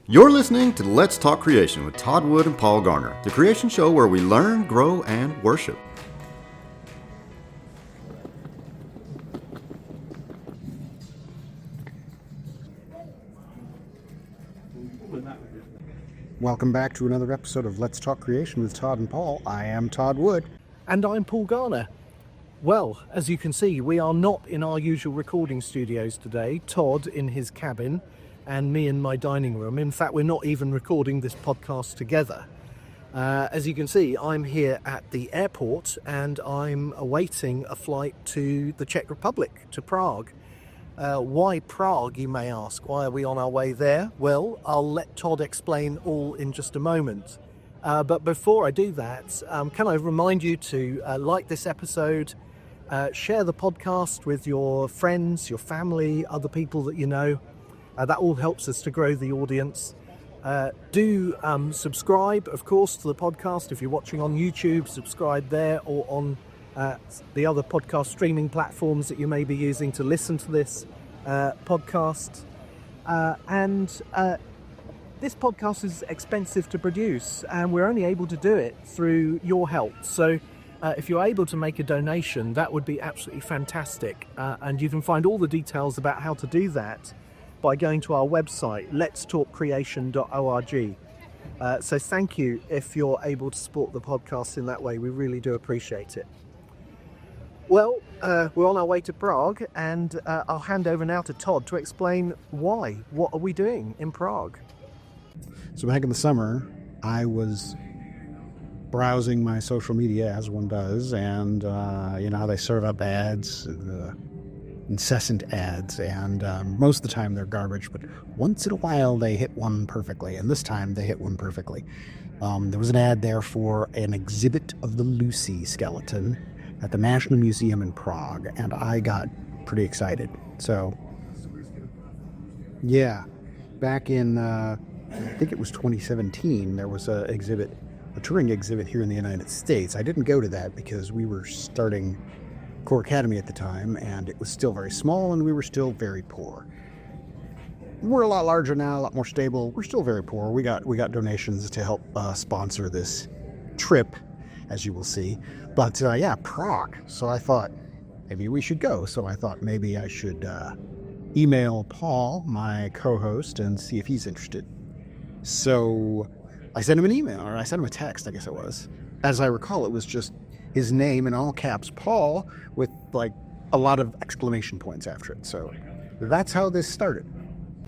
You're listening to Let's Talk Creation with Todd Wood and Paul Garner, the creation show where we learn, grow, and worship. Welcome back to another episode of Let's Talk Creation with Todd and Paul. I am Todd Wood. And I'm Paul Garner. Well, as you can see, we are not in our usual recording studios today. Todd in his cabin and me in my dining room. In fact, we're not even recording this podcast together. As you can see, I'm here at the airport and I'm awaiting a flight to the Czech Republic, to Prague. Why Prague, you may ask? Why are we on our way there? Well, I'll let Todd explain all in just a moment. But before I do that, can I remind you to like this episode, share the podcast with your friends, your family, other people that you know. That all helps us to grow the audience. Do subscribe, of course, to the podcast. If you're watching on YouTube, subscribe there, or on the other podcast streaming platforms that you may be using to listen to this podcast. This podcast is expensive to produce, and we're only able to do it through your help. So if you're able to make a donation, that would be absolutely fantastic. And you can find all the details about how to do that by going to our website, letstalkcreation.org. So thank you if you're able to support the podcast in that way. We really do appreciate it. Well, we're on our way to Prague, and I'll hand over now to Todd to explain why. What are we doing in Prague? So back in the summer, I was browsing my social media as one does, and you know how they serve up ads, incessant ads, and most of the time they're garbage, but once in a while they hit one perfectly, and this time they hit one perfectly. There was an ad there for an exhibit of the eLucy skeleton at the National Museum in Prague, and I got pretty excited. So yeah, back in I think it was 2017, there was a touring exhibit here in the United States. I didn't go to that because we were starting Core Academy at the time, and it was still very small, and we were still very poor. We're a lot larger now, a lot more stable. We're still very poor. We got donations to help sponsor this trip, as you will see. But yeah, Prague. So I thought maybe we should go. So I thought maybe I should email Paul, my co-host, and see if he's interested. So I sent him an email, or I sent him a text, I guess it was. As I recall, it was just his name in all caps, Paul, with like a lot of exclamation points after it. So that's how this started.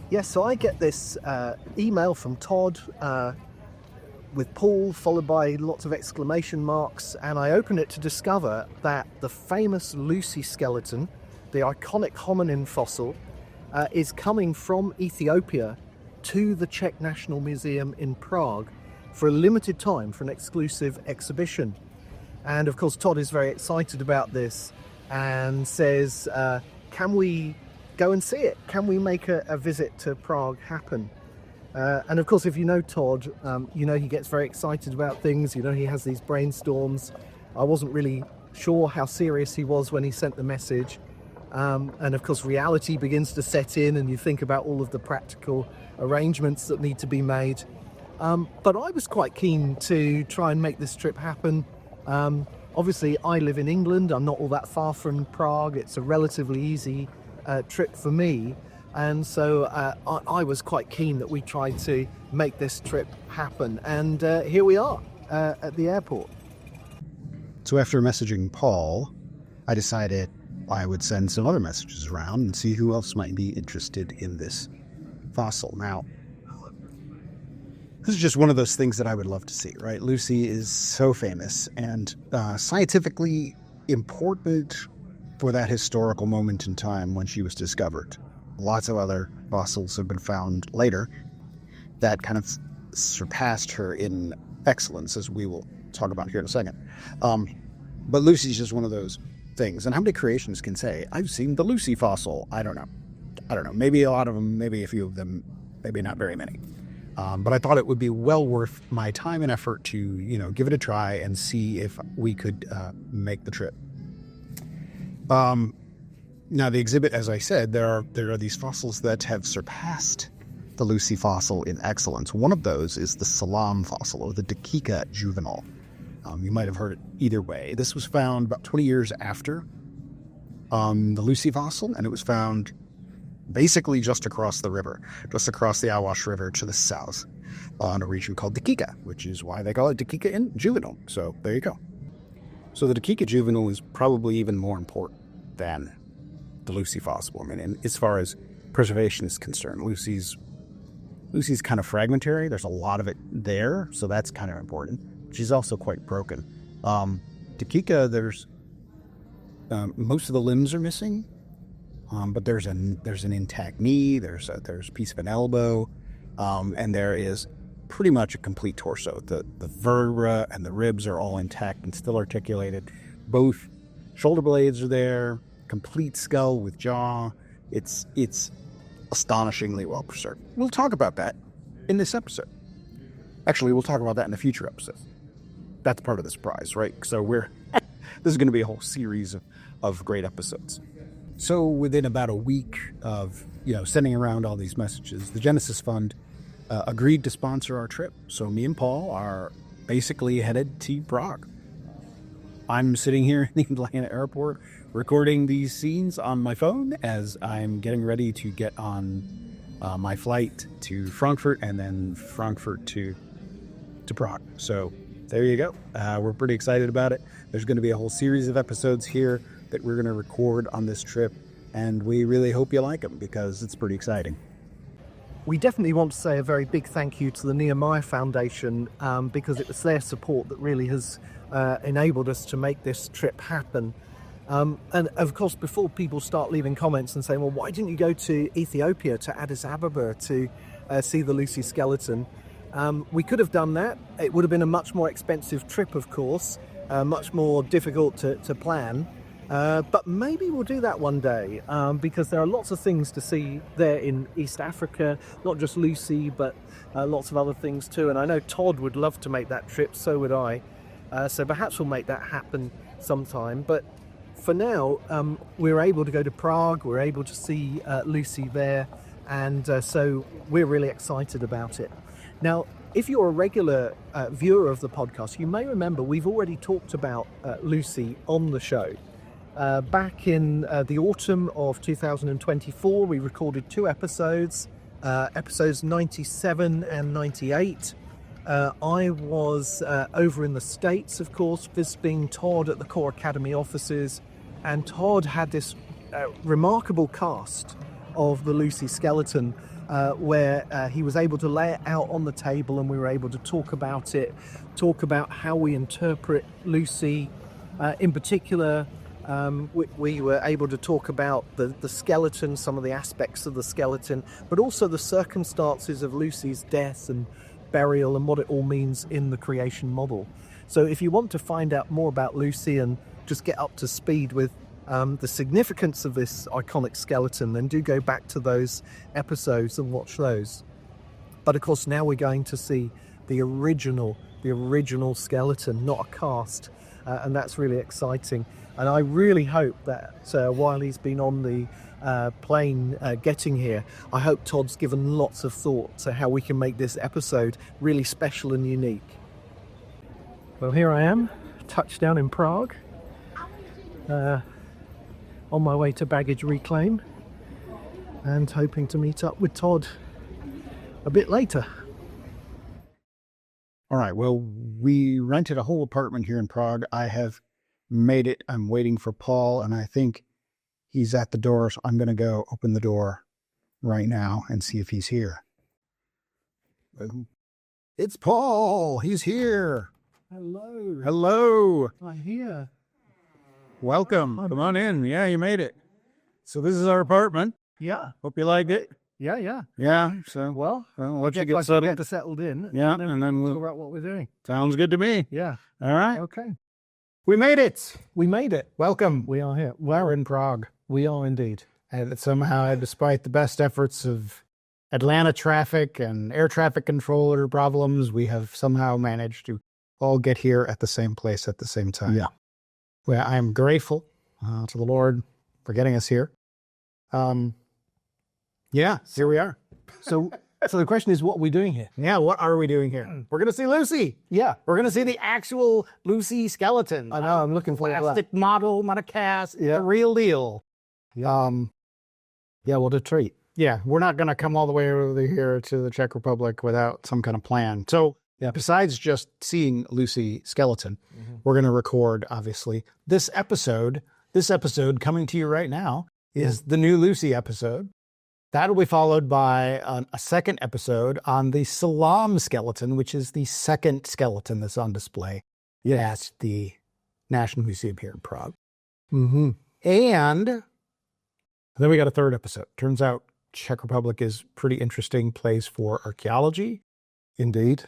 Yes, so I get this email from Todd with Paul, followed by lots of exclamation marks, and I open it to discover that the famous eLucy skeleton, the iconic hominin fossil, is coming from Ethiopia to the Czech National Museum in Prague for a limited time, for an exclusive exhibition. And of course, Todd is very excited about this and says, can we go and see it? Can we make a visit to Prague happen? And of course, if you know Todd, you know he gets very excited about things. You know he has these brainstorms. I wasn't really sure how serious he was when he sent the message. And of course, reality begins to set in, and you think about all of the practical arrangements that need to be made. But I was quite keen to try and make this trip happen. Obviously, I live in England. I'm not all that far from Prague. It's a relatively easy trip for me. And so I was quite keen that we tried to make this trip happen. And here we are at the airport. So after messaging Paul, I decided I would send some other messages around and see who else might be interested in this fossil. Now, this is just one of those things that I would love to see, right? eLucy is so famous and scientifically important for that historical moment in time when she was discovered. Lots of other fossils have been found later that kind of surpassed her in excellence, as we will talk about here in a second. But eLucy's just one of those things. And how many creationists can say, I've seen the eLucy fossil? I don't know. Maybe a lot of them, maybe a few of them, maybe not very many. But I thought it would be well worth my time and effort to, give it a try and see if we could make the trip. Now, the exhibit, as I said, there are these fossils that have surpassed the Lucy fossil in excellence. One of those is the Salam fossil, or the Dakika juvenile. You might have heard it either way. This was found about 20 years after the Lucy fossil, and it was found basically just across the river, just across the Awash River to the south, in a region called Dakika, which is why they call it Dakika in juvenile. So there you go. So the Dakika juvenile is probably even more important than the Lucy fossil. I mean, and as far as preservation is concerned, Lucy's kind of fragmentary. There's a lot of it there, so that's kind of important. She's also quite broken. Dakika, there's most of the limbs are missing, but there's an intact knee. There's a piece of an elbow, and there is pretty much a complete torso. The vertebra and the ribs are all intact and still articulated. Both shoulder blades are there. Complete skull with jaw. It's astonishingly well preserved. We'll talk about that in this episode. Actually, we'll talk about that in a future episode. That's part of the surprise, right? So this is going to be a whole series of great episodes. So within about a week of sending around all these messages, the Genesis Fund agreed to sponsor our trip. So me and Paul are basically headed to Prague. I'm sitting here in the Atlanta airport recording these scenes on my phone as I'm getting ready to get on my flight to Frankfurt and then Frankfurt to Prague. So there you go. We're pretty excited about it. There's going to be a whole series of episodes here that we're going to record on this trip, and we really hope you like them because it's pretty exciting. We definitely want to say a very big thank you to the Nehemiah Foundation because it was their support that really has enabled us to make this trip happen. And of course, before people start leaving comments and saying, well, why didn't you go to Ethiopia, to Addis Ababa, to see the Lucy skeleton? We could have done that. It would have been a much more expensive trip, of course, much more difficult to plan. But maybe we'll do that one day because there are lots of things to see there in East Africa, not just Lucy, but lots of other things too. And I know Todd would love to make that trip, so would I. So perhaps we'll make that happen sometime. But for now, we're able to go to Prague, we're able to see Lucy there, and so we're really excited about it. Now, if you're a regular viewer of the podcast, you may remember we've already talked about Lucy on the show. Back in the autumn of 2024, we recorded 2 episodes, episodes 97 and 98. I was over in the States, of course, visiting Todd at the Core Academy offices, and Todd had this remarkable cast of the Lucy skeleton where he was able to lay it out on the table and we were able to talk about it, talk about how we interpret Lucy. In particular, we were able to talk about the skeleton, some of the aspects of the skeleton, but also the circumstances of Lucy's death and burial and what it all means in the creation model. So if you want to find out more about Lucy and just get up to speed with the significance of this iconic skeleton, then do go back to those episodes and watch those. But of course now we're going to see the original skeleton, not a cast, and that's really exciting. And I really hope that while he's been on the plane getting here, I hope Todd's given lots of thought to how we can make this episode really special and unique. Well, here I am, touchdown in Prague, on my way to baggage reclaim, and hoping to meet up with Todd a bit later. All right, well, we rented a whole apartment here in Prague. I have made it. I'm waiting for Paul, and I think he's at the door, so I'm going to go open the door right now and see if he's here. It's Paul. He's here. Hello. Hello. I'm here. Welcome. Come on in. Yeah, you made it. So this is our apartment. Yeah. Hope you liked it. Yeah. Yeah. So Well, I'll let you get get settled. settled in. Yeah, and then we'll we'll. figure out what we're doing. Sounds good to me. Yeah. All right. Okay. We made it. We made it. Welcome. We are here. We're in Prague. We are indeed. And somehow, despite the best efforts of Atlanta traffic and air traffic controller problems, we have somehow managed to all get here at the same place at the same time. Yeah. Well, I'm grateful to the Lord for getting us here. Yeah, here we are. So So the question is, what are we doing here? Yeah, what are we doing here? We're going to see Lucy. Yeah. We're going to see the actual Lucy skeleton. I know, I'm looking forward to that. Plastic model, not a cast, Yeah. the real deal. Yeah, what a treat. Yeah, we're not going to come all the way over here to the Czech Republic without some kind of plan. So besides just seeing Lucy skeleton, we're going to record, obviously, this episode. This episode coming to you right now is the new Lucy episode. That'll be followed by a second episode on the Salam skeleton, which is the second skeleton that's on display at the National Museum here in Prague. Mm-hmm. And then we got a third episode. Turns out Czech Republic is a pretty interesting place for archaeology. Indeed.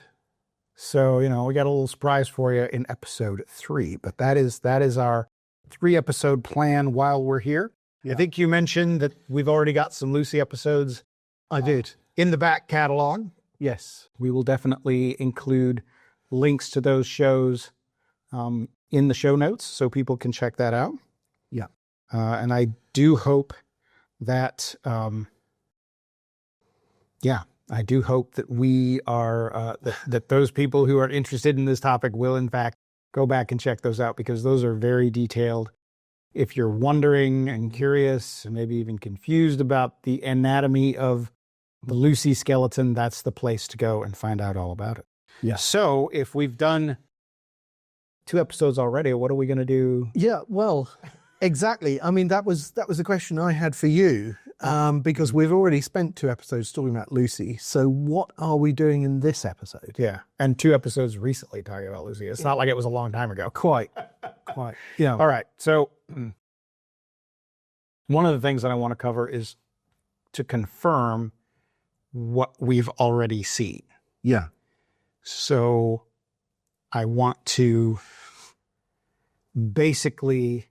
So, we got a little surprise for you in episode 3. But that is our 3-episode plan while we're here. Yeah. I think you mentioned that we've already got some Lucy episodes. I did. In the back catalog. Yes. We will definitely include links to those shows in the show notes so people can check that out. Yeah. And I do hope that, I do hope that we are, that those people who are interested in this topic will, in fact, go back and check those out, because those are very detailed. If you're wondering and curious and maybe even confused about the anatomy of the Lucy skeleton, that's the place to go and find out all about it. Yeah. So if we've done 2 episodes already, what are we going to do? Yeah, well, exactly. I mean, that was a question I had for you, because we've already spent 2 episodes talking about Lucy. So what are we doing in this episode? Yeah. And 2 episodes recently talking about Lucy. It's not like it was a long time ago. Quite. Yeah. All right. So one of the things that I want to cover is to confirm what we've already seen. Yeah. So I want to basically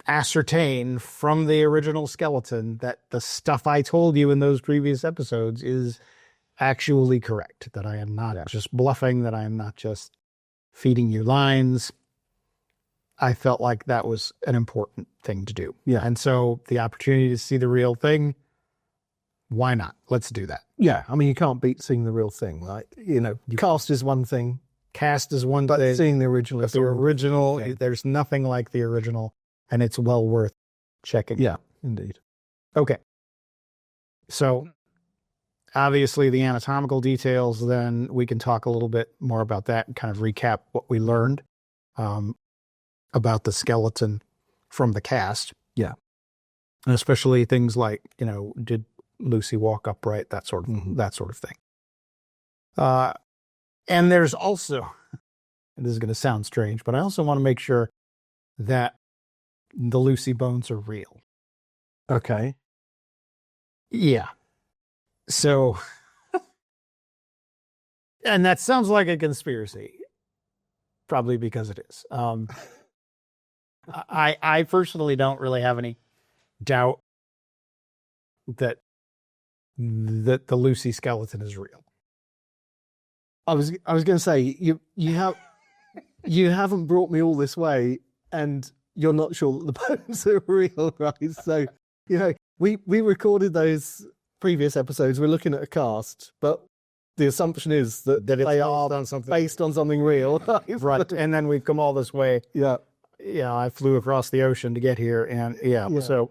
ascertain from the original skeleton that the stuff I told you in those previous episodes is actually correct, that I am not just bluffing, that I am not just feeding you lines. I felt like that was an important thing to do. Yeah. And so the opportunity to see the real thing, why not? Let's do that. Yeah. I mean, you can't beat seeing the real thing, right? Cast is one thing, Cast is one but thing. seeing the original is The original, thing. there's nothing like the original, and it's well worth checking. Yeah, indeed. Okay. So obviously the anatomical details, then we can talk a little bit more about that and kind of recap what we learned about the skeleton from the cast. Yeah. And especially things like, did Lucy walk upright, that sort of thing. And there's also, and this is going to sound strange, but I also want to make sure that the Lucy bones are real. Okay. Yeah. So, and that sounds like a conspiracy, probably because it is. I personally don't really have any doubt that the Lucy skeleton is real. I was going to say you haven't brought me all this way, and you're not sure that the bones are real, right? So we recorded those previous episodes. We're looking at a cast, but the assumption is that they are based on something real, Right. And then we've come all this way. Yeah. Yeah, I flew across the ocean to get here, and so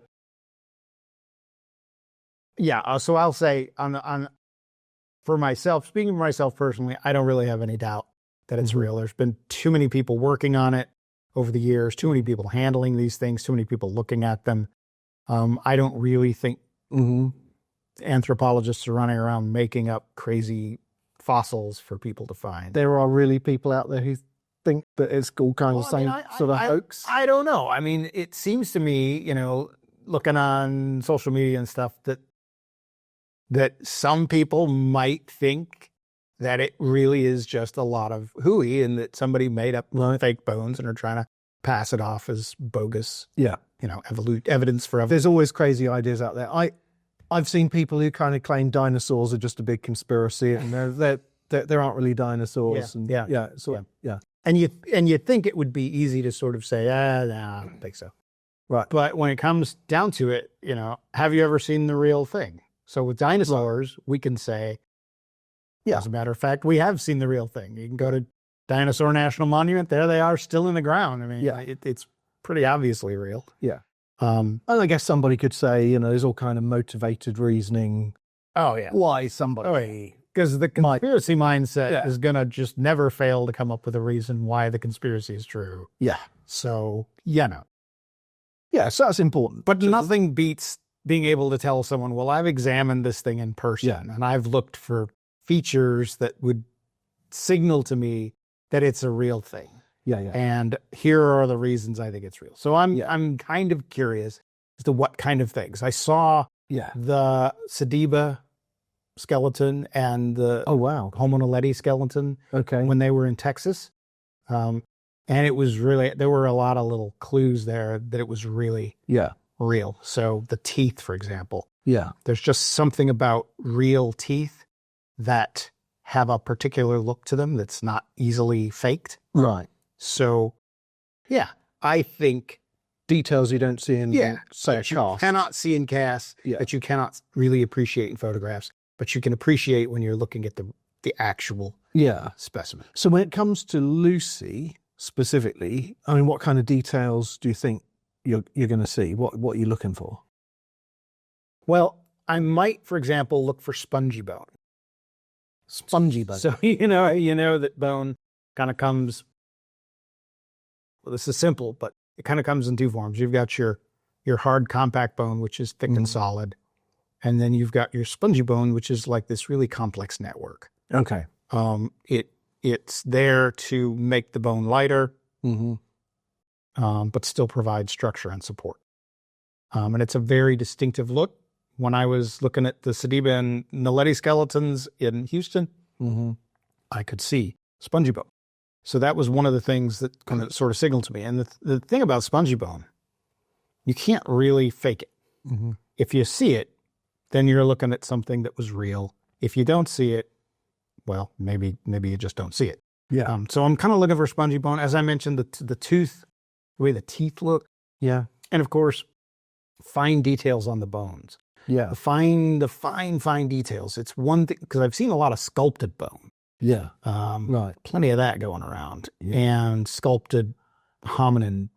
so I'll say for myself, speaking for myself personally, I don't really have any doubt that it's real. There's been too many people working on it over the years, too many people handling these things, too many people looking at them. I don't really think anthropologists are running around making up crazy fossils for people to find. There are really people out there who think that it's all kind of sort of hoax. I don't know. I mean, it seems to me, looking on social media and stuff, that some people might think that it really is just a lot of hooey and that somebody made up fake bones and are trying to pass it off as bogus. Yeah. Evidence for evidence. There's always crazy ideas out there. I've seen people who kind of claim dinosaurs are just a big conspiracy, and there aren't really dinosaurs. Yeah. And you think it would be easy to sort of say, nah, I don't think so. Right. But when it comes down to it, have you ever seen the real thing? So with dinosaurs, we can say, as a matter of fact, we have seen the real thing. You can go to Dinosaur National Monument. There they are, still in the ground. I mean, it's pretty obviously real. Yeah. And I guess somebody could say, there's all kind of motivated reasoning. Oh, yeah. Why somebody... Because the conspiracy mindset is going to just never fail to come up with a reason why the conspiracy is true. Yeah. So, Yeah, so that's important. But nothing beats being able to tell someone, well, I've examined this thing in person and I've looked for features that would signal to me that it's a real thing. Yeah. And here are the reasons I think it's real. So I'm kind of curious as to what kind of things. I saw the Sediba skeleton and the Homo naledi skeleton when they were in Texas. And it was really, there were a lot of little clues there that it was really real. So the teeth, for example. Yeah. There's just something about real teeth that have a particular look to them that's not easily faked. Right. So, I think details you don't see in, say, a cast. You cannot see in casts, that you cannot really appreciate in photographs, but you can appreciate when you're looking at the actual specimen. So when it comes to Lucy specifically, I mean, what kind of details do you think you're going to see? What are you looking for? Well, I might, for example, look for spongy bone. Spongy bone. So, you know that bone kind of comes, well, this is simple, but it kind of comes in two forms. You've got your hard compact bone, which is thick and solid. And then you've got your spongy bone, which is like this really complex network. Okay. It's there to make the bone lighter, but still provide structure and support. And it's a very distinctive look. When I was looking at the Sediba and Naledi skeletons in Houston, I could see spongy bone. So that was one of the things that kind of sort of signaled to me. And the thing about spongy bone, you can't really fake it. If you see it, then you're looking at something that was real. If you don't see it, well, maybe you just don't see it. Yeah. So I'm kind of looking for spongy bone. As I mentioned, the tooth, the way the teeth look. Yeah. And of course, fine details on the bones. Yeah. The fine details. It's one thing, because I've seen a lot of sculpted bone. Yeah. Right. Plenty of that going around. Yeah. And sculpted hominin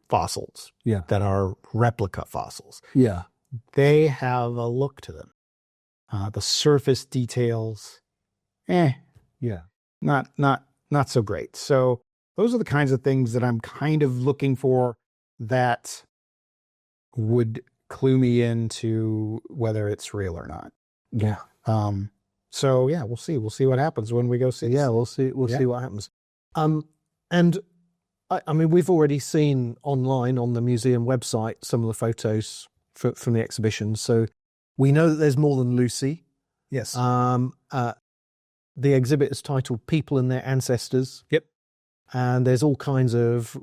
fossils. Yeah. That are replica fossils. Yeah. They have a look to them. The surface details, not so great. So those are the kinds of things that I'm kind of looking for that would clue me into whether it's real or not. Yeah. So we'll see. We'll see what happens when we go see. Yeah, we'll see. We'll see what happens. And I mean, we've already seen online on the museum website some of the photos from the exhibition. So we know that there's more than Lucy. Yes. The exhibit is titled "People and Their Ancestors." Yep. And there's all kinds of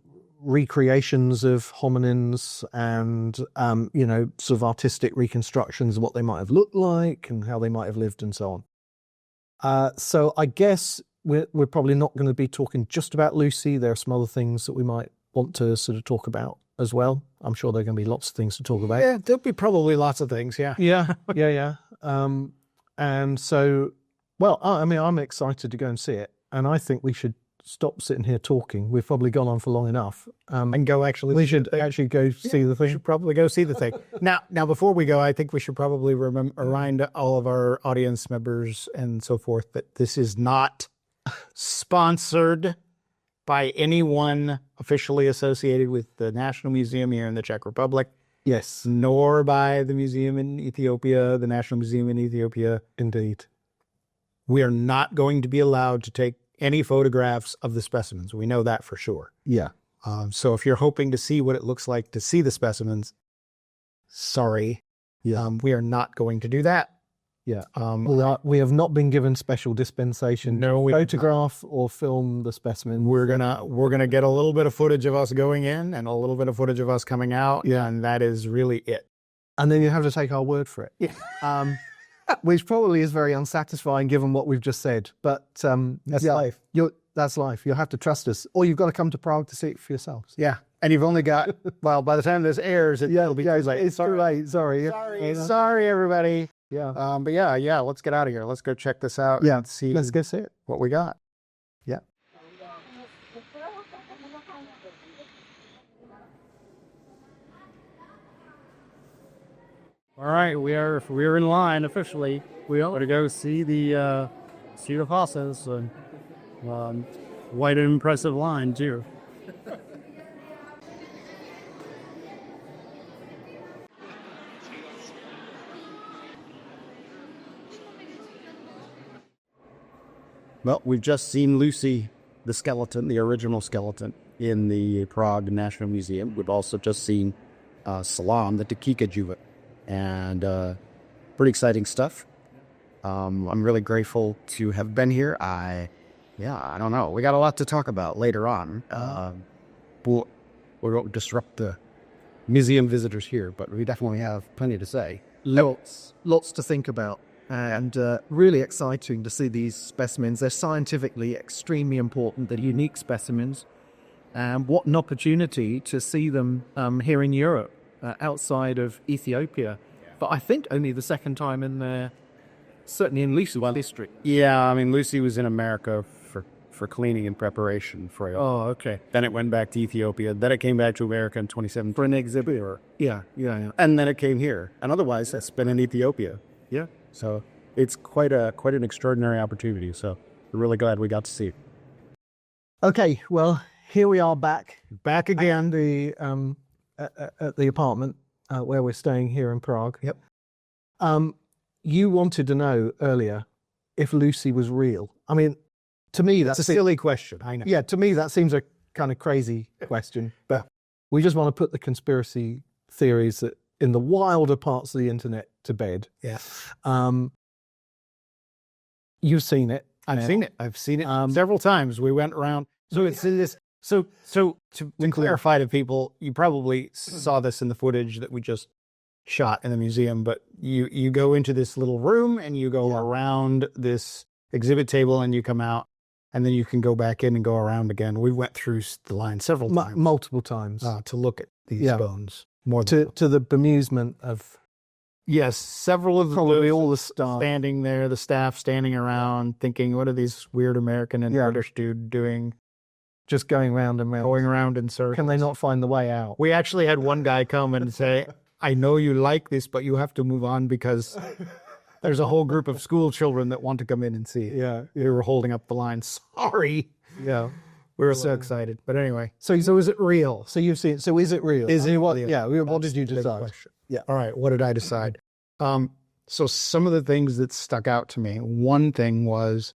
recreations of hominins and, sort of artistic reconstructions of what they might have looked like and how they might have lived and so on. So I guess we're probably not going to be talking just about Lucy. There are some other things that we might want to sort of talk about as well. I'm sure there are going to be lots of things to talk about. Yeah, there'll be probably lots of things, yeah. Yeah. And so, well, I mean, I'm excited to go and see it. And I think we should stop sitting here talking. We've probably gone on for long enough. And go actually. We should actually go see the thing. We should probably go see the thing. Now, before we go, I think we should probably remind all of our audience members and so forth that this is not sponsored by anyone officially associated with the National Museum here in the Czech Republic. Yes. Nor by the museum in Ethiopia, the National Museum in Ethiopia. Indeed. We are not going to be allowed to take any photographs of the specimens. We know that for sure. Yeah. So if you're hoping to see what it looks like to see the specimens, sorry. Yeah. We are not going to do that. Yeah. We have not been given special dispensation to photograph or film the specimen. We're gonna get a little bit of footage of us going in and a little bit of footage of us coming out. Yeah. And that is really it. And then you have to take our word for it. Yeah. Which probably is very unsatisfying given what we've just said. But that's life. That's life. You'll have to trust us. Or you've got to come to Prague to see it for yourselves. Yeah. And you've only got, well, by the time this airs, it'll be too late. It's too late. Sorry. Sorry, everybody. Yeah. But yeah, let's get out of here. Let's go check this out. Yeah. And see Let's go see it. what we got. Yeah. All right, we're in line officially. We are to go see the fossils. Quite an impressive line too. Well, we've just seen Lucy, the skeleton, the original skeleton, in the Prague National Museum. We've also just seen Salam, the Takika Juva, and pretty exciting stuff. I'm really grateful to have been here. I don't know. We got a lot to talk about later on. We won't disrupt the museum visitors here, but we definitely have plenty to say. Lots to think about, and really exciting to see these specimens. They're scientifically extremely important. They're unique specimens, and what an opportunity to see them here in Europe, outside of Ethiopia. But I think only the second time in their, certainly in Lucy's history. Yeah, I mean, Lucy was in America for cleaning and preparation for it. Oh, okay. Then it went back to Ethiopia. Then it came back to America in 2017 For an exhibit. Yeah. and then it came here. And otherwise, it's been in Ethiopia. Yeah. So it's quite an extraordinary opportunity. So we're really glad we got to see it. Okay, well, here we are back Again. at the apartment where we're staying here in Prague. Yep. You wanted to know earlier if Lucy was real. I mean, to me, That's a silly question, I know. Yeah, to me, that seems a kind of crazy question. But we just want to put the conspiracy theories that in the wilder parts of the internet to bed. Yeah. You've seen it. I've seen it several times. We went around. So it's in this. So to clarify to people, you probably saw this in the footage that we just shot in the museum, but you go into this little room and you go around this exhibit table and you come out, and then you can go back in and go around again. We went through the line several times. Multiple times. To look at these bones. More to the bemusement of... Yes, several of probably all the staff standing there, the staff standing around thinking, what are these weird American and British dude doing? Just going round and round. Going around in circles. Can they not find the way out? We actually had one guy come and say, I know you like this, but you have to move on because there's a whole group of school children that want to come in and see it. Yeah. We were holding up the line. Sorry. Yeah. We were so excited. But anyway. So is it real? So you've seen it. So is it real? Is it what? real? Yeah. What did you Big decide? question. Yeah. All right. What did I decide? So some of the things that stuck out to me, one thing was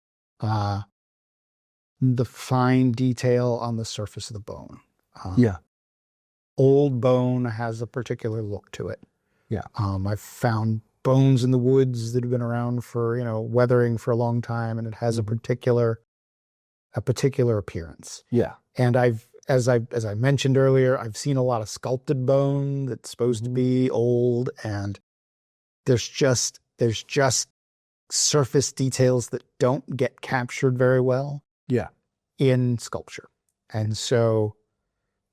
the fine detail on the surface of the bone. Old bone has a particular look to it. Yeah. I've found bones in the woods that have been around for, weathering for a long time, and it has a particular appearance. Yeah. And as I mentioned earlier, I've seen a lot of sculpted bone that's supposed to be old, and there's just surface details that don't get captured very well. Yeah. In sculpture. And so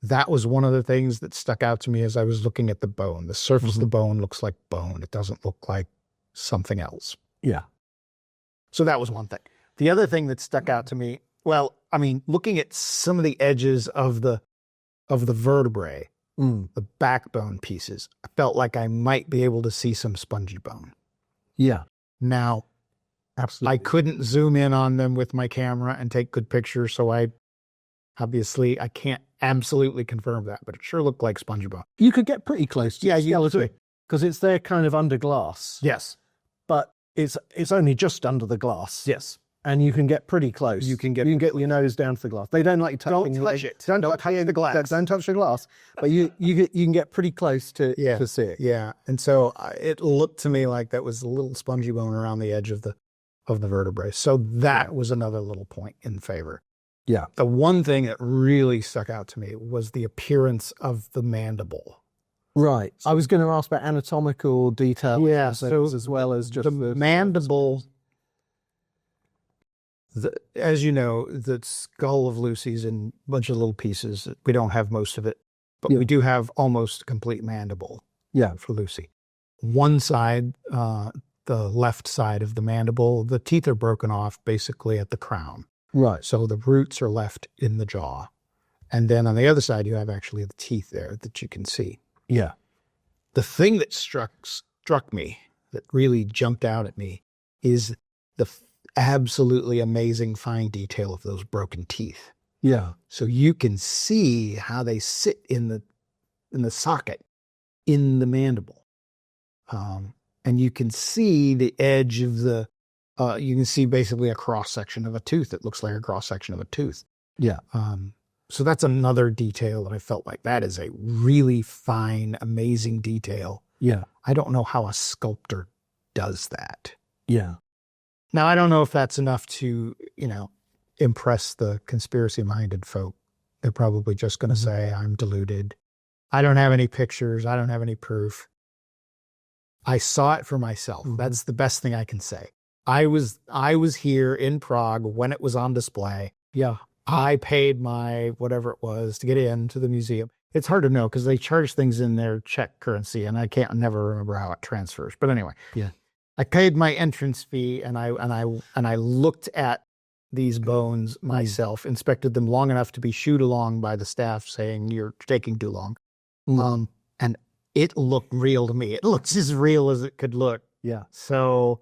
that was one of the things that stuck out to me as I was looking at the bone. The surface of the bone looks like bone. It doesn't look like something else. Yeah. So that was one thing. The other thing that stuck out to me, well, I mean, looking at some of the edges of the vertebrae, the backbone pieces, I felt like I might be able to see some spongy bone. Yeah. Now, absolutely, I couldn't zoom in on them with my camera and take good pictures, so I can't absolutely confirm that, but it sure looked like spongy bone. You could get pretty close to the skeleton because it's there kind of under glass. Yes. But it's only just under the glass. Yes. And you can get pretty close. You can get your nose down to the glass. They don't like touching. Don't touch it. Don't touch the glass. Don't touch the glass. But you can get pretty close to see it. Yeah. And so it looked to me like that was a little spongy bone around the edge of the vertebrae. So that was another little point in favor. Yeah. The one thing that really stuck out to me was the appearance of the mandible. Right. I was going to ask about anatomical details. Yeah. So as well as just the mandible. As you know, the skull of Lucy's in a bunch of little pieces. We don't have most of it. but we do have almost complete mandible Yeah. for Lucy. One side, the left side of the mandible, the teeth are broken off basically at the crown. Right. So the roots are left in the jaw. And then on the other side, you have actually the teeth there that you can see. Yeah. The thing that struck me, that really jumped out at me, is the absolutely amazing fine detail of those broken teeth. Yeah. So you can see how they sit in the socket in the mandible. And you can see the edge of you can see basically a cross-section of a tooth. It looks like a cross-section of a tooth. Yeah. So that's another detail that I felt like that is a really fine, amazing detail. Yeah. I don't know how a sculptor does that. Yeah. Now, I don't know if that's enough to, impress the conspiracy-minded folk. They're probably just going to say, I'm deluded. I don't have any pictures. I don't have any proof. I saw it for myself. That's the best thing I can say. I was here in Prague when it was on display. Yeah. I paid my whatever it was to get into the museum. It's hard to know because they charge things in their Czech currency, and I never remember how it transfers. But anyway, Yeah. I paid my entrance fee, and I looked at these bones myself, inspected them long enough to be shooed along by the staff, saying you're taking too long. And it looked real to me. It looks as real as it could look. Yeah. So,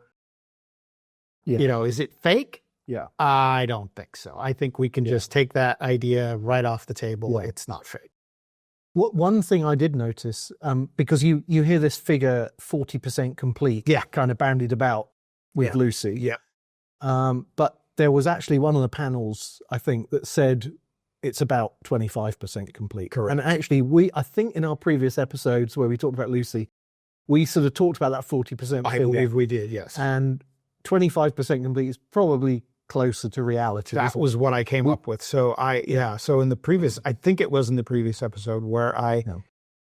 is it fake? Yeah. I don't think so. I think we can just take that idea right off the table. Yeah. It's not fake. One thing I did notice, because you hear this figure 40% complete, kind of bandied about with Lucy. Yeah. But there was actually one of the panels, I think, that said it's about 25% complete. Correct. And actually, I think in our previous episodes where we talked about Lucy, we sort of talked about that 40% I believe we did, yes. And 25% complete is probably closer to reality. That was what I came up with. So so in the previous, I think it was in the previous episode where I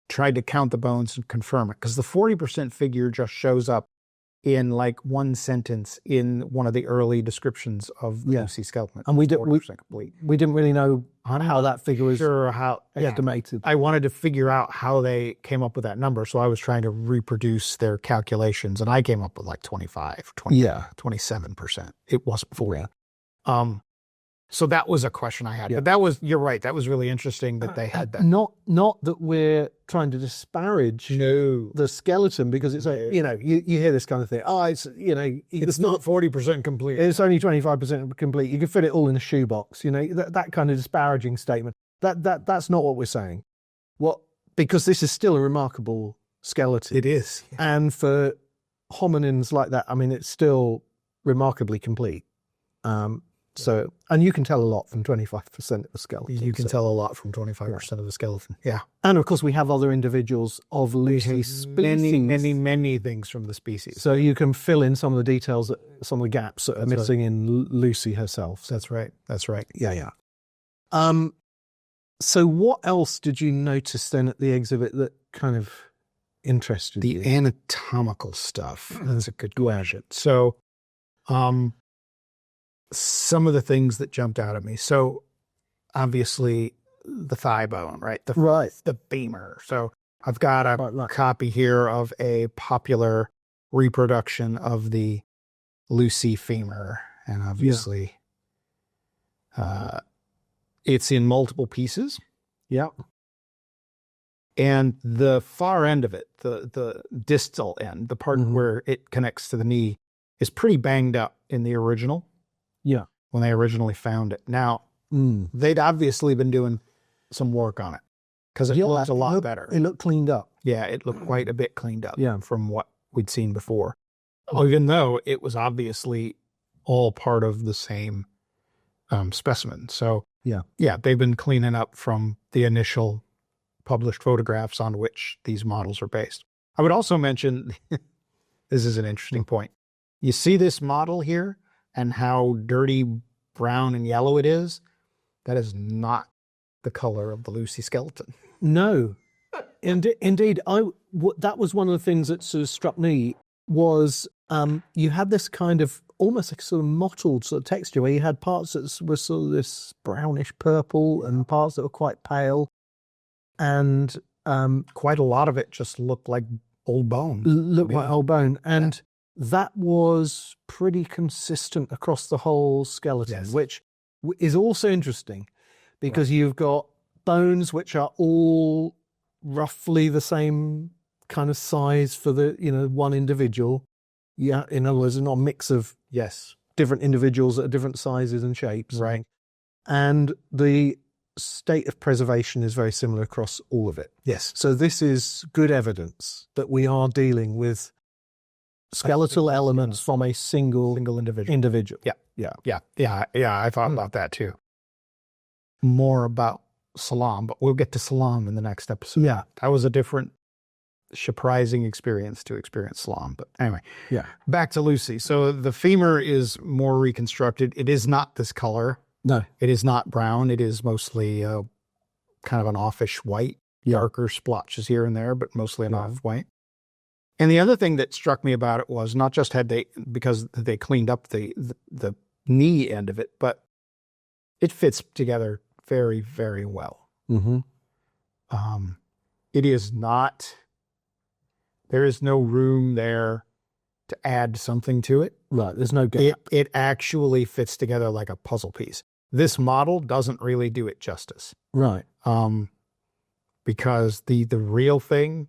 tried to count the bones and confirm it, because the 40% figure just shows up in like one sentence in one of the early descriptions of the Lucy skeleton. And we didn't really know how that figure was estimated. I wanted to figure out how they came up with that number. So I was trying to reproduce their calculations, and I came up with like 27%. It wasn't 40. So that was a question I had. Yeah. But you're right. That was really interesting that they had that. Not that we're trying to disparage the skeleton, because it's you hear this kind of thing. Oh, it's not 40% complete. It's only 25% complete. You can fit it all in a shoebox. That kind of disparaging statement. That's not what we're saying. Because this is still a remarkable skeleton. It is. And for hominins like that, I mean, it's still remarkably complete. So, and you can tell a lot from 25% of the skeleton. You can tell a lot from 25% of the skeleton. Yeah. And of course, we have other individuals of Lucy species. Many things from the species. So you can fill in some of the details, some of the gaps that are missing in Lucy herself. That's right. Yeah. So what else did you notice then at the exhibit that kind of interested you? The anatomical stuff. That's a good question. So, some of the things that jumped out at me. So obviously the thigh bone, right? The femur. So I've got a copy here of a popular reproduction of the Lucy femur. And obviously it's in multiple pieces. Yeah. And the far end of it, the distal end, the part where it connects to the knee, is pretty banged up in the original. Yeah. When they originally found it. Now, they'd obviously been doing some work on it, because it looked a lot better. It looked cleaned up. Yeah, it looked quite a bit cleaned up from what we'd seen before. Even though it was obviously all part of the same specimen. So, they've been cleaning up from the initial published photographs on which these models are based. I would also mention, this is an interesting point. You see this model here? And how dirty brown and yellow it is, that is not the color of the Lucy skeleton. No, indeed. That was one of the things that sort of struck me was you had this kind of almost like sort of mottled sort of texture where you had parts that were sort of this brownish purple and parts that were quite pale. and Quite a lot of it just looked like old bone. looked like old bone. And that was pretty consistent across the whole skeleton, which is also interesting because you've got bones which are all roughly the same kind of size for the, one individual. Yeah, in other words, not a mix of different individuals at different sizes and shapes. Right. And the state of preservation is very similar across all of it. Yes. So this is good evidence that we are dealing with skeletal elements from a single individual. Yeah. I thought about that too. More about Salam, but we'll get to Salam in the next episode. Yeah. That was a different, surprising experience to experience Salam. But anyway, back to Lucy. So the femur is more reconstructed. It is not this color. No. It is not brown. It is mostly kind of an offish white, darker splotches here and there, but mostly an off-white. And the other thing that struck me about it was not just because they cleaned up the knee end of it, but it fits together very, very well. Mm-hmm. It is not, there is no room there to add something to it. Right, there's no gap. It actually fits together like a puzzle piece. This model doesn't really do it justice. Right. Because the real thing,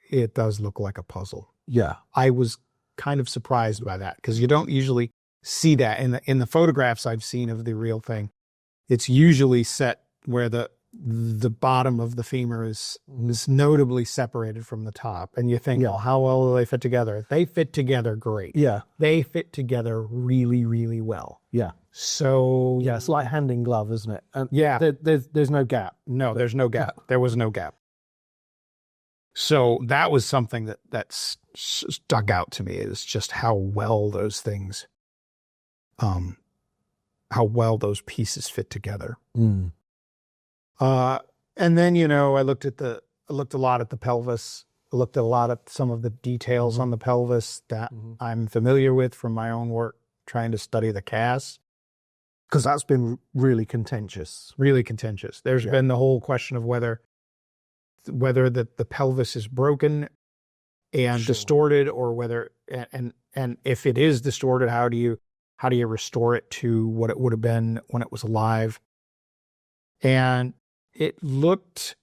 it does look like a puzzle. Yeah. I was kind of surprised by that because you don't usually see that in the photographs I've seen of the real thing. It's usually set where the bottom of the femur is notably separated from the top. And you think, well, how well do they fit together? They fit together great. Yeah. They fit together really, really well. Yeah. So yeah, it's like hand in glove, isn't it? And there's no gap. No, there's no gap. There was no gap. So that was something that stuck out to me, is just how well those things, how well those pieces fit together. Mm. And then, I looked a lot at the pelvis. I looked a lot at some of the details on the pelvis that I'm familiar with from my own work, trying to study the cast. Because that's been really contentious. Really contentious. There's been the whole question of whether the pelvis is broken and distorted, or whether, and if it is distorted, how do you restore it to what it would have been when it was alive? And it looked,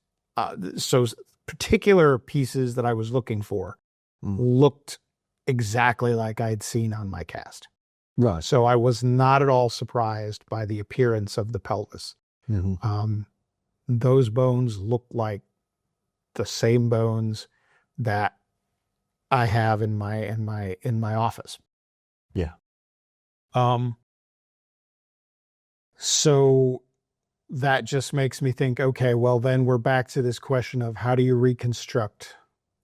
so particular pieces that I was looking for looked exactly like I'd seen on my cast. Right. So I was not at all surprised by the appearance of the pelvis. Mm-hmm. Those bones look like the same bones that I have in my office. Yeah. So that just makes me think, okay, well then we're back to this question of how do you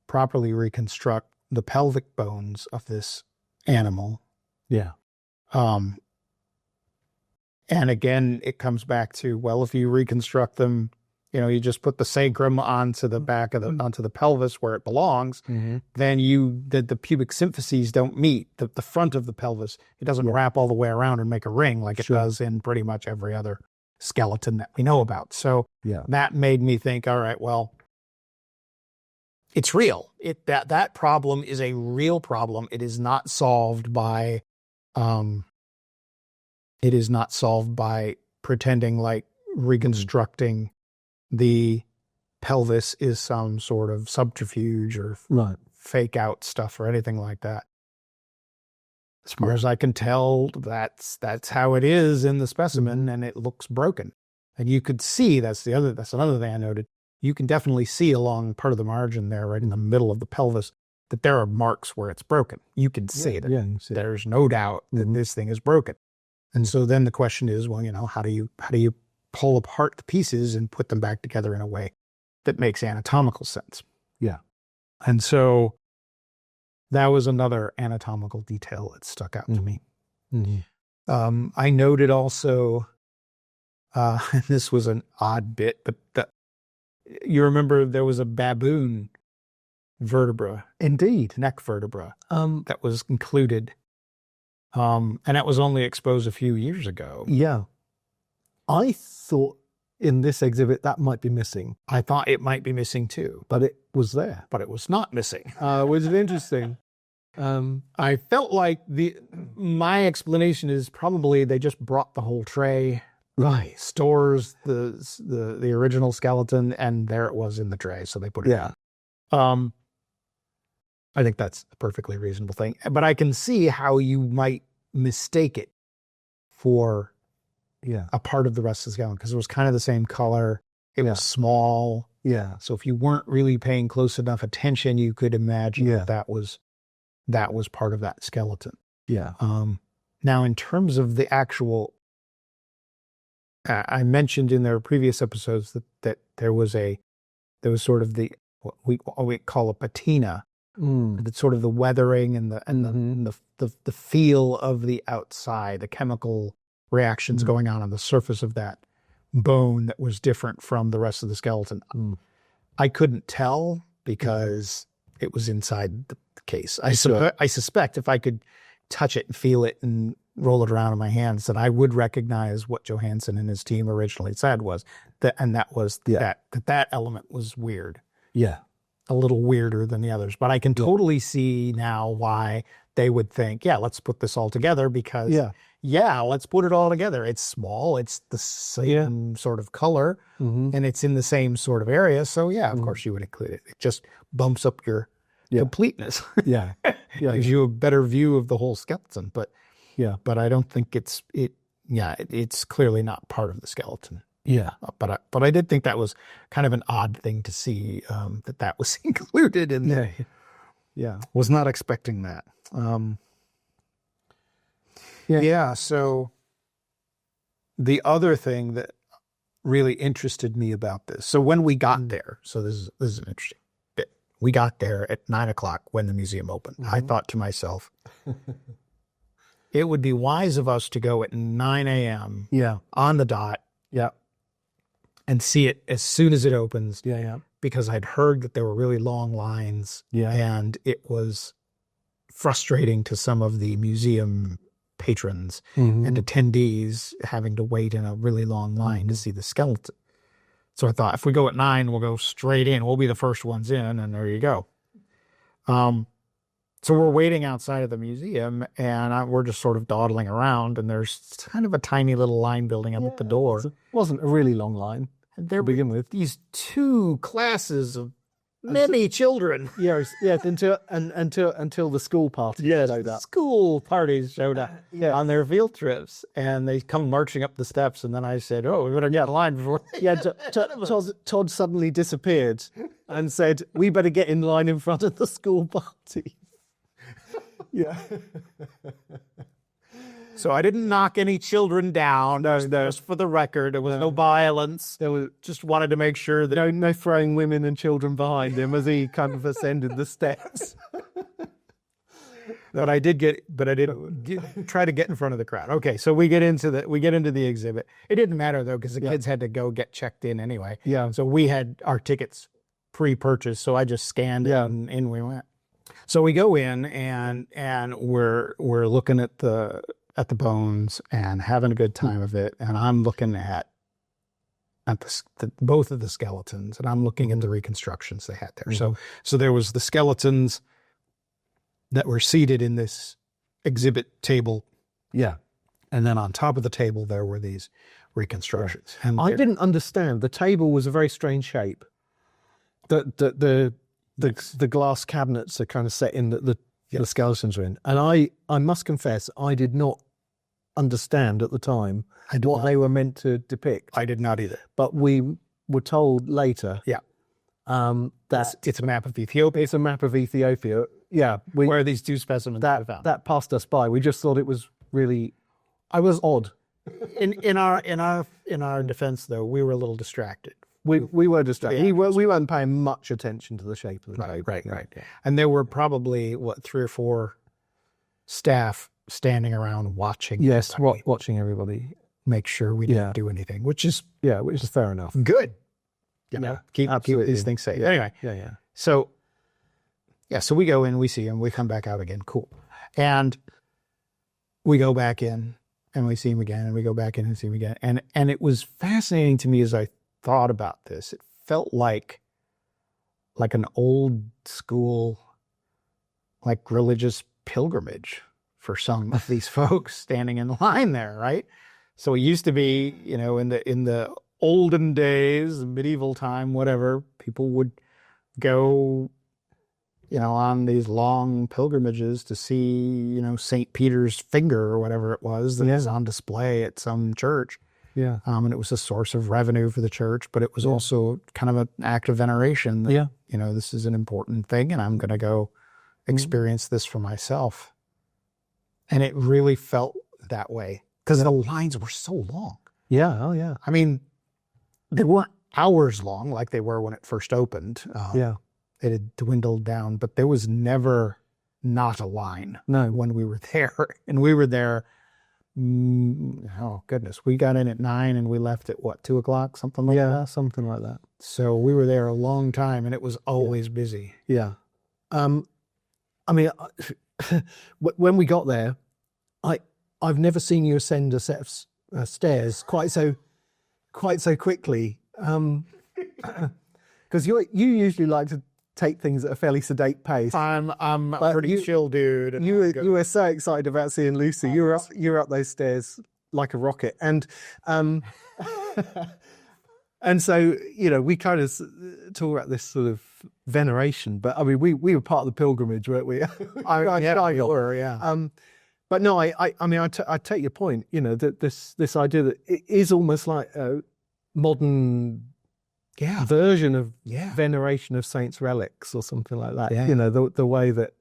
properly reconstruct the pelvic bones of this animal? Yeah. And again, it comes back to, well, if you reconstruct them, you just put the sacrum onto the back of onto the pelvis where it belongs, then the pubic symphyses don't meet the front of the pelvis. It doesn't wrap all the way around and make a ring like it does in pretty much every other skeleton that we know about. So that made me think, all right, well, it's real. That problem is a real problem. It is not solved by pretending like reconstructing the pelvis is some sort of subterfuge or fake out stuff or anything like that. As far as I can tell, that's how it is in the specimen, and it looks broken. And you could see, that's another thing I noted. You can definitely see along part of the margin there, right in the middle of the pelvis, that there are marks where it's broken. You can see it. Yeah, you can see it. There's no doubt that this thing is broken. And so then the question is, well, how do you pull apart the pieces and put them back together in a way that makes anatomical sense? Yeah. And so that was another anatomical detail that stuck out to me. Mm-hmm. I noted also, and this was an odd bit, but you remember there was a baboon vertebra, indeed, neck vertebra, that was included, and that was only exposed a few years ago. Yeah. I thought in this exhibit that might be missing, I thought it might be missing too, but it was there. but it was not missing. Which is interesting. I felt like my explanation is probably they just brought the whole tray, Right. stores the original skeleton, and there it was in the tray, so they put it. Yeah. I think that's a perfectly reasonable thing, but I can see how you might mistake it for Yeah. a part of the rest of the skeleton because it was kind of the same color. It was small, Yeah. so if you weren't really paying close enough attention, you could imagine Yeah. that was part of that skeleton. Yeah. Now, in terms of the actual, I mentioned in their previous episodes that there was sort of what we call a patina, that's sort of the weathering and the feel of the outside, the chemical reactions going on the surface of that bone that was different from the rest of the skeleton. I couldn't tell because it was inside the case. I suspect if I could touch it and feel it and roll it around in my hands, that I would recognize what Johansson and his team originally said was that element was weird. Yeah. A little weirder than the others. But I can totally see now why they would think, let's put this all together because, let's put it all together. It's small. It's the same sort of color and it's in the same sort of area. So, of course you would include it. It just bumps up your completeness. Yeah. Gives you a better view of the whole skeleton. But I don't think it's clearly not part of the skeleton. Yeah. But I did think that was kind of an odd thing to see, that was included in there. Yeah. Was not expecting that. So the other thing that really interested me about this, so when we got there, so this is an interesting bit. We got there at 9:00 when the museum opened. I thought to myself, it would be wise of us to go at 9 a.m. On the dot. Yeah. And see it as soon as it opens. Yeah. Because I'd heard that there were really long lines. Yeah. And it was frustrating to some of the museum patrons and attendees having to wait in a really long line to see the skeleton. So I thought, if we go at 9, we'll go straight in. We'll be the first ones in, and there you go. So we're waiting outside of the museum, and we're just sort of dawdling around, and there's kind of a tiny little line building up at the door. It wasn't a really long line There to begin with. these two classes of many children. Yes, until the school party showed up. School parties showed up on their field trips, and they come marching up the steps, and then I said, we better get in line before... Todd suddenly disappeared and said, we better get in line in front of the school party. So I didn't knock any children down. No. Just for the record, there was no violence. There was just wanted to make sure that no throwing women and children behind him as he kind of ascended the steps. But I did try to get in front of the crowd. Okay, so we get into the exhibit. It didn't matter though because the kids had to go get checked in anyway. Yeah. So we had our tickets pre-purchased, so I just scanned it and in we went. So we go in and we're looking at the bones and having a good time of it, and I'm looking at both of the skeletons, and I'm looking at the reconstructions they had there. So there was the skeletons that were seated in this exhibit table. Yeah. And then on top of the table there were these reconstructions. Right. And I didn't understand. The table was a very strange shape. The glass cabinets are kind of set in the skeletons are in. And I must confess, I did not understand at the time what they were meant to depict. I did not either. But we were told later that it's a map of Ethiopia. It's a map of Ethiopia. Yeah. Where these two specimens were found. That passed us by. We just thought it was really odd. In our defense though, we were a little distracted. We were distracted. We weren't paying much attention to the shape of the table. Right. Yeah. And there were probably 3 or 4 staff standing around watching. Yes, watching everybody. Make sure we didn't do anything, which is fair enough. Good. Yeah, keep these things safe. Yeah. Anyway. Yeah. So we go in, we see them, we come back out again. Cool. And we go back in and we see him again, and we go back in and see him again. And it was fascinating to me as I thought about this. It felt like an old school, like religious pilgrimage for some of these folks standing in line there, right? So it used to be, in the olden days, medieval time, whatever, people would go, on these long pilgrimages to see, St. Peter's finger or whatever it was that was on display at some church. Yeah. And it was a source of revenue for the church, but it was also kind of an act of veneration that, this is an important thing and I'm going to go experience this for myself. And it really felt that way because the lines were so long. Yeah. Oh, yeah. I mean, they weren't hours long like they were when it first opened. It had dwindled down, but there was never not a line when we were there. And we were there, oh goodness, we got in at 9 and we left at 2 o'clock, something like that? Yeah, something like that. So we were there a long time and it was always busy. Yeah. I mean, when we got there, I've never seen you ascend a set of stairs quite so quickly. Because you usually like to take things at a fairly sedate pace. I'm a pretty chill dude. And you were so excited about seeing Lucy. You were up those stairs like a rocket, and and so we kind of talk about this sort of veneration. But I mean, we were part of the pilgrimage, weren't we? Yeah. But no, I take your point. That this idea that it is almost like a modern version of veneration of saints' relics or something like that. Yeah. The way that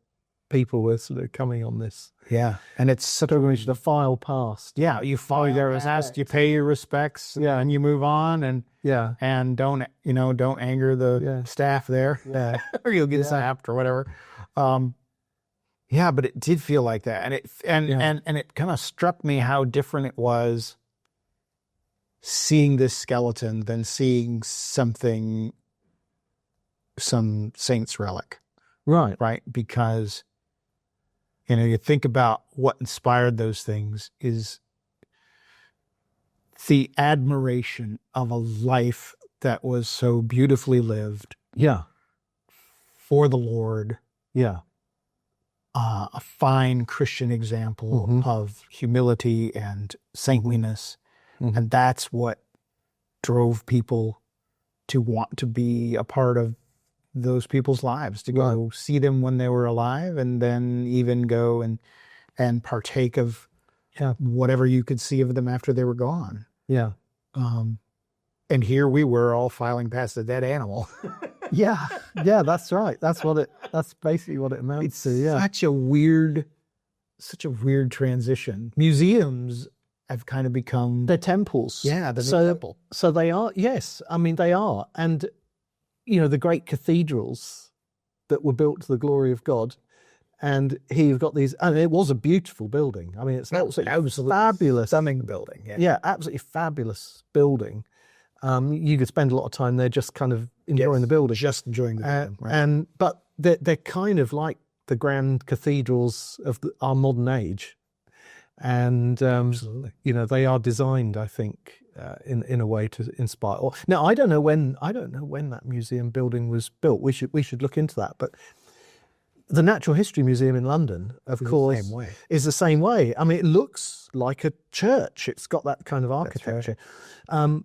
people were sort of coming on this. Yeah. And it's such pilgrimage to file past. Yeah. You file their respects, you pay your respects, and you move on and don't anger the staff there. Yeah. Or you'll get sapped or whatever. But it did feel like that. And it kind of struck me how different it was seeing this skeleton than seeing some saint's relic. Right. Because, you think about what inspired those things is the admiration of a life that was so beautifully lived. Yeah. For the Lord. Yeah. A fine Christian example of humility and saintliness. Mm-hmm. And that's what drove people to want to be a part of those people's lives, to go see them when they were alive and then even go and partake of whatever you could see of them after they were gone. Yeah. And here we were all filing past a dead animal. Yeah, that's right. That's basically what it amounts to. Yeah. Such a weird transition. Museums have kind of become... They're temples. Yeah, the temple. So they are, yes. I mean, they are. And, the great cathedrals that were built to the glory of God. And here you've got these... And it was a beautiful building. I mean, it's absolutely fabulous. Stunning building. Yeah, absolutely fabulous building. You could spend a lot of time there just kind of enjoying the building. Just enjoying the building, right. But they're kind of like the grand cathedrals of our modern age. And absolutely, they are designed, I think, in a way to inspire. Now, I don't know when that museum building was built. We should look into that. But the Natural History Museum in London, of course, is the same way. I mean, it looks like a church. It's got that kind of architecture. Right.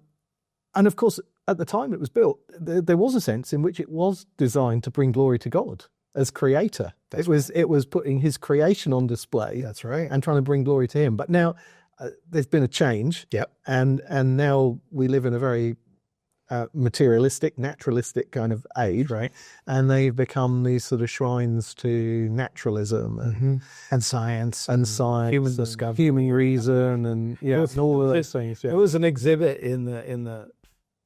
And of course, at the time it was built, there was a sense in which it was designed to bring glory to God as creator. It was putting his creation on display. That's right. And trying to bring glory to him. But now there's been a change. Yep. And now we live in a very materialistic, naturalistic kind of age. Right. And they've become these sort of shrines to naturalism and science. Human discovery. Human reason and all of those things. Yeah. There was an exhibit in the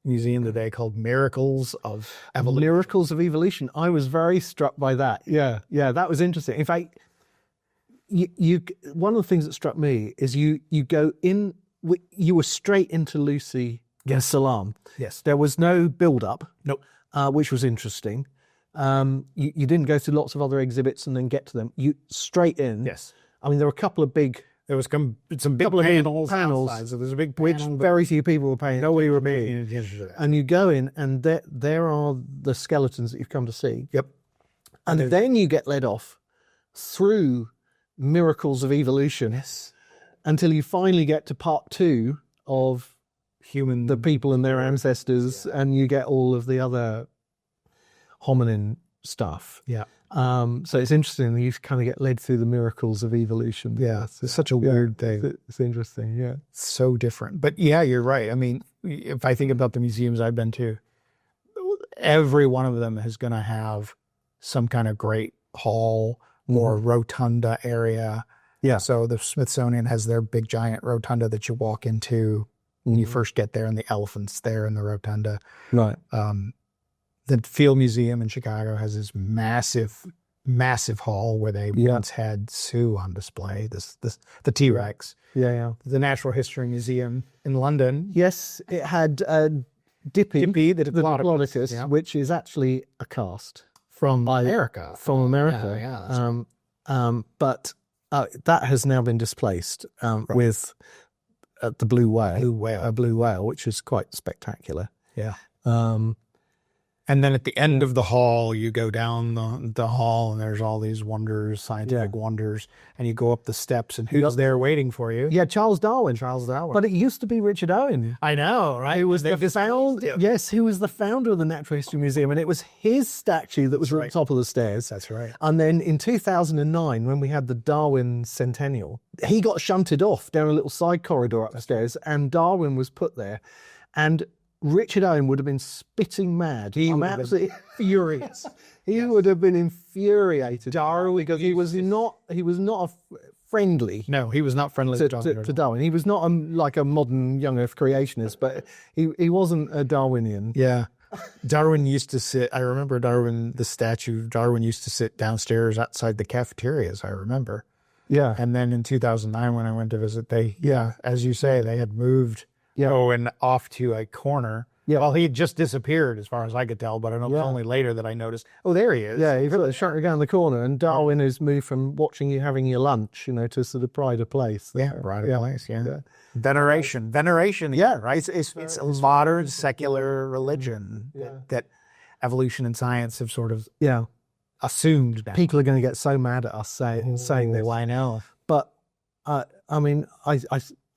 museum today called Miracles of Evolution. Miracles of Evolution. I was very struck by that. Yeah, that was interesting. In fact, you one of the things that struck me is you go in. You were straight into Lucy Salam. Yes, there was no build up. Nope. Which was interesting. You didn't go through lots of other exhibits and then get to them. You straight in. Yes. I mean, there were a couple of big There was some big panels. outside, so there's a big which panel, very few people were paying. nobody were paying attention to that. And you go in, and there are the skeletons that you've come to see. Yep. And then you get led off through miracles of evolution until you finally get to part 2 of the people and their ancestors, and you get all of the other hominin stuff. Yeah. So it's interesting that you kind of get led through the miracles of evolution. Yeah, it's such a weird thing. It's interesting, yeah. So different. But yeah, you're right. I mean, if I think about the museums I've been to, every one of them is going to have some kind of great hall or rotunda area. Yeah. So the Smithsonian has their big giant rotunda that you walk into when you first get there, and the elephant's there in the rotunda. Right. The Field Museum in Chicago has this massive, massive hall where they once had Sue on display, the T-Rex. Yeah. The Natural History Museum in London. Yes, it had Dippy, the Diplodocus, which is actually a cast from America. From America. Yeah, but that has now been displaced with the blue whale, which is quite spectacular. Yeah. And then at the end of the hall, you go down the hall, and there's all these wonders, scientific wonders, and you go up the steps, and who's there waiting for you? Yeah, Charles Darwin. Darwin. But it used to be Richard Owen. I know, right? Who was the founder of the Natural History Museum, and it was his statue that was at the top of the stairs. That's right. And then in 2009, when we had the Darwin centennial, he got shunted off down a little side corridor upstairs, and Darwin was put there. And Richard Owen would have been spitting mad. I'm absolutely furious. He would have been infuriated. Darwin, because he was not friendly. No, he was not friendly to Darwin. He was not like a modern young Earth creationist, but he wasn't a Darwinian. Yeah. Darwin used to sit, I remember the statue of Darwin used to sit downstairs outside the cafeterias, I remember. Yeah. And then in 2009, when I went to visit, as you say, they had moved and off to a corner. Yeah. Well, he had just disappeared as far as I could tell, but I know it was only later that I noticed, there he is. Yeah, he shut down the corner, and Darwin has moved from watching you having your lunch, to sort of pride of place. Yeah, pride of place, yeah. Veneration, yeah, right? It's a modern secular religion that evolution and science have sort of assumed now. People are going to get so mad at us saying this. I know. But, I mean,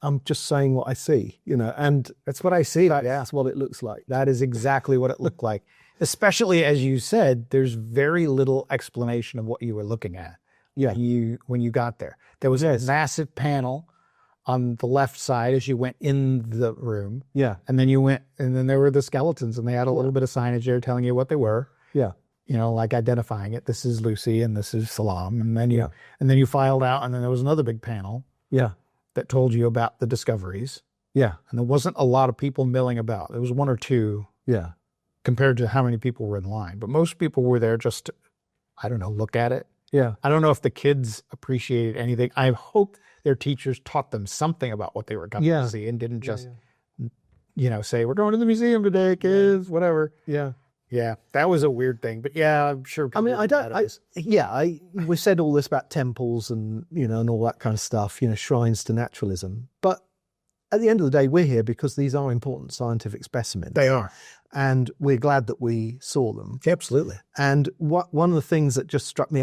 I'm just saying what I see, and that's what I see. That's what it looks like. That is exactly what it looked like. Especially, as you said, there's very little explanation of what you were looking at. Yeah. When you got there, there was a massive panel on the left side as you went in the room. Yeah. And then there were the skeletons, and they had a little bit of signage there telling you what they were. Yeah. Like identifying it. This is Lucy and this is Salam. And then you filed out, and then there was another big panel. Yeah. That told you about the discoveries. Yeah. And there wasn't a lot of people milling about. There was one or two. Yeah. Compared to how many people were in line. But most people were there just to, look at it. Yeah. I don't know if the kids appreciated anything. I hope their teachers taught them something about what they were coming to see and didn't just, say, we're going to the museum today, kids, whatever. Yeah. Yeah, that was a weird thing, but I'm sure. I mean, we said all this about temples and, and all that kind of stuff, shrines to naturalism. But at the end of the day, we're here because these are important scientific specimens. They are. And we're glad that we saw them. Absolutely. And one of the things that just struck me,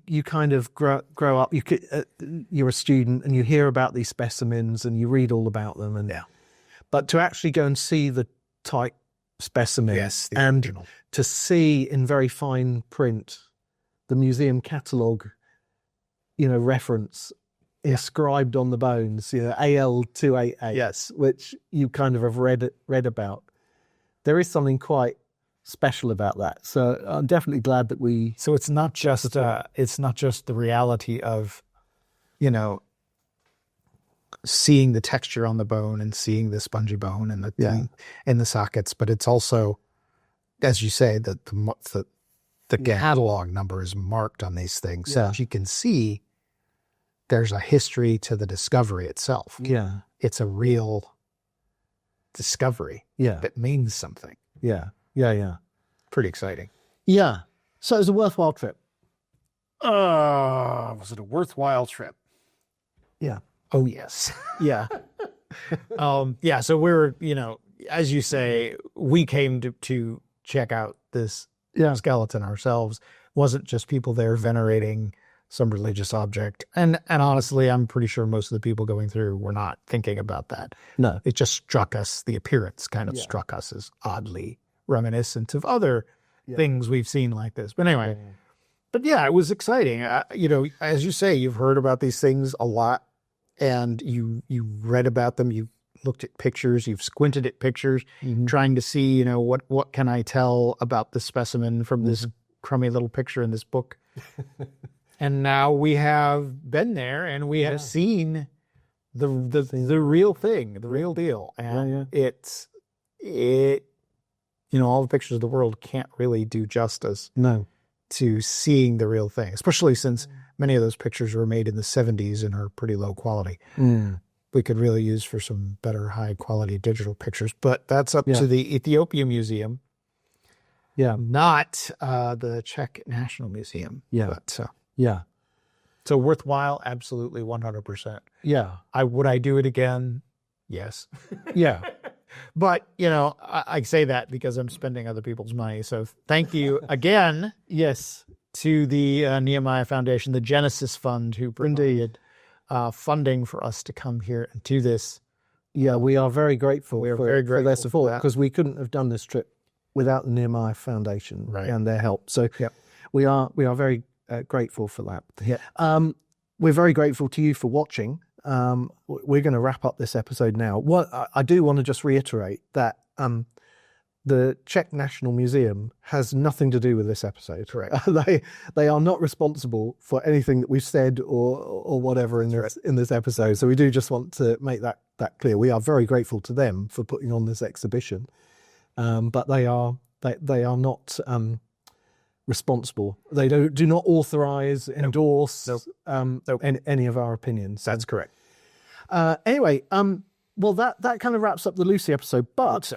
you kind of grow up, you're a student and you hear about these specimens and you read all about them. But to actually go and see the type specimen and original. To see in very fine print the museum catalogue, reference inscribed on the bones, AL288, which you kind of have read about. There is something quite special about that. So I'm definitely glad that we. So it's not just the reality of, seeing the texture on the bone and seeing the spongy bone and the sockets, but it's also, as you say, the catalog number is marked on these things. So you can see there's a history to the discovery itself. Yeah. It's a real discovery that means something. Yeah. Pretty exciting. Yeah. So it was a worthwhile trip. Was it a worthwhile trip? Yeah. Oh, yes. Yeah. Yeah, so we're, as you say, we came to check out this skeleton ourselves. Wasn't just people there venerating some religious object. And honestly, I'm pretty sure most of the people going through were not thinking about that. No. It just struck us, the appearance kind of struck us as oddly reminiscent of other things we've seen like this. But anyway, but yeah, it was exciting. As you say, you've heard about these things a lot and you read about them. You looked at pictures, you've squinted at pictures, trying to see, what can I tell about the specimen from this crummy little picture in this book. And now we have been there and we have seen the real thing, the real deal. And it's all the pictures of the world can't really do justice to seeing the real thing, especially since many of those pictures were made in the 70s and are pretty low quality. We could really use for some better high quality digital pictures, but that's up to the Ethiopia Museum. Yeah. Not the Czech National Museum. Yeah. But, yeah. So worthwhile, absolutely 100%. Yeah. Would I do it again? Yes. Yeah. But, I say that because I'm spending other people's money. So thank you again. Yes. To the Nehemiah Foundation, the Genesis Fund, who provided funding for us to come here and do this. Yeah, we are very grateful for their support for because we couldn't have done this trip without the Nehemiah Foundation and their help. So we are very grateful for that. Yeah. We're very grateful to you for watching. We're going to wrap up this episode now. What I do want to just reiterate that the Czech National Museum has nothing to do with this episode. Correct. They are not responsible for anything that we've said or whatever in this episode. So we do just want to make that clear. We are very grateful to them for putting on this exhibition, but they are not responsible. They do not authorize, endorse any of our opinions. That's correct. Anyway, well that kind of wraps up the Lucy episode, but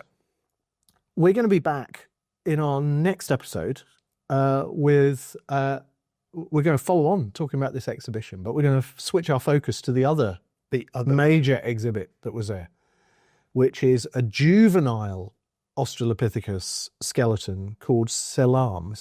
we're going to be back in our next episode with we're going to follow on talking about this exhibition, but we're going to switch our focus to the other major exhibit that was there, which is a juvenile Australopithecus skeleton called Selam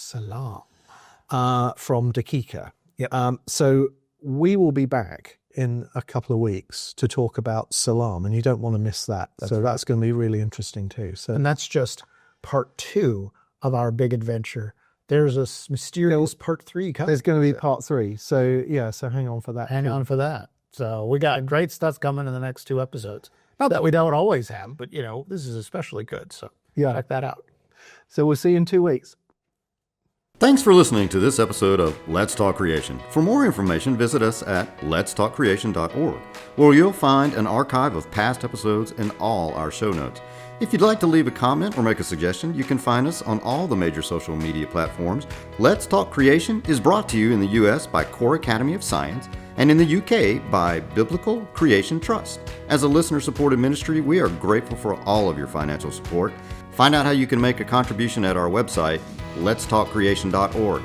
from Czechia. Yep. So we will be back in a couple of weeks to talk about Selam, and you don't want to miss that. That's going to be really interesting too. So, and that's just part 2 of our big adventure. There's a mysterious part 3 coming. There's going to be part 3. So so hang on for that. Hang on for that. So we got great stuff coming in the next 2 episodes. Not that we don't always have, but this is especially good. So check that out. So we'll see you in 2 weeks. Thanks for listening to this episode of Let's Talk Creation. For more information, visit us at letstalkcreation.org, where you'll find an archive of past episodes and all our show notes. If you'd like to leave a comment or make a suggestion, you can find us on all the major social media platforms. Let's Talk Creation is brought to you in the U.S. by Core Academy of Science and in the U.K. by Biblical Creation Trust. As a listener-supported ministry, we are grateful for all of your financial support. Find out how you can make a contribution at our website, letstalkcreation.org.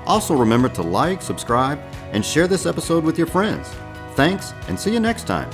Also remember to like, subscribe, and share this episode with your friends. Thanks, and see you next time.